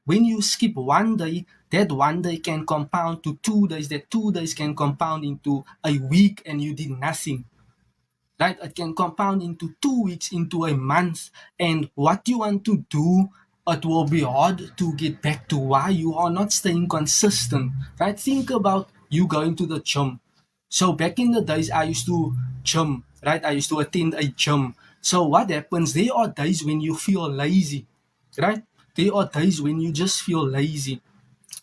when you skip one day, that one day can compound to 2 days, that 2 days can compound into a week and you did nothing. Right? It can compound into 2 weeks, into a month. And what you want to do, it will be hard to get back to why you are not staying consistent. Right? Think about you going to the gym. So back in the days, I used to gym, right? I used to attend a gym. So what happens? There are days when you feel lazy, right? There are days when you just feel lazy.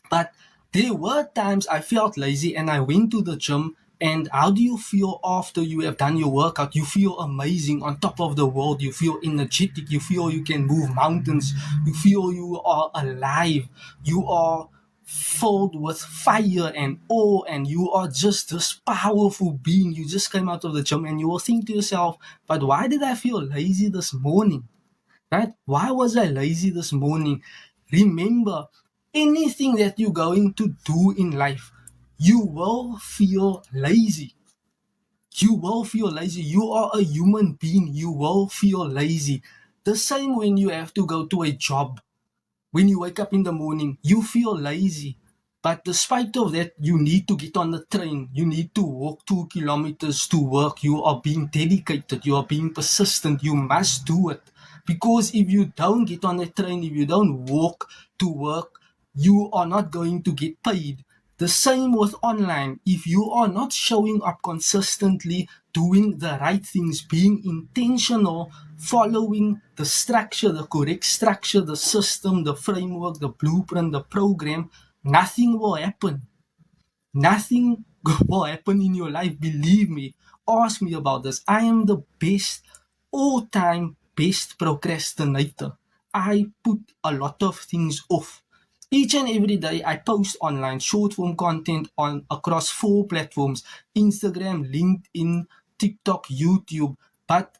But there were times I felt lazy and I went to the gym. And how do you feel after you have done your workout? You feel amazing, on top of the world. You feel energetic. You feel you can move mountains. You feel you are alive. You are filled with fire and awe, and you are just this powerful being. You just came out of the gym and you will think to yourself, but why did I feel lazy this morning? Right? Why was I lazy this morning? Remember, anything that you're going to do in life, you will feel lazy. You will feel lazy. You are a human being. You will feel lazy. The same when you have to go to a job. When you wake up in the morning, you feel lazy. But despite of that, you need to get on the train. You need to walk 2 kilometers to work. You are being dedicated. You are being persistent. You must do it. Because if you don't get on the train, if you don't walk to work, you are not going to get paid. The same with online. If you are not showing up consistently, doing the right things, being intentional, following the structure, the correct structure, the system, the framework, the blueprint, the program, nothing will happen. Nothing will happen in your life. Believe me. Ask me about this. I am the best, all-time best procrastinator. I put a lot of things off. Each and every day I post online short form content on across 4 platforms: Instagram, LinkedIn, TikTok, YouTube. But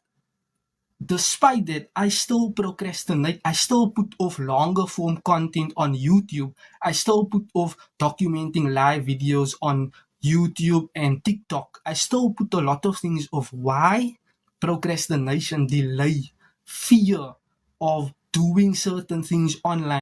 despite that, I still procrastinate. I still put off longer form content on YouTube. I still put off documenting live videos on YouTube and TikTok. I still put a lot of things off. Why? Procrastination, delay, fear of doing certain things online.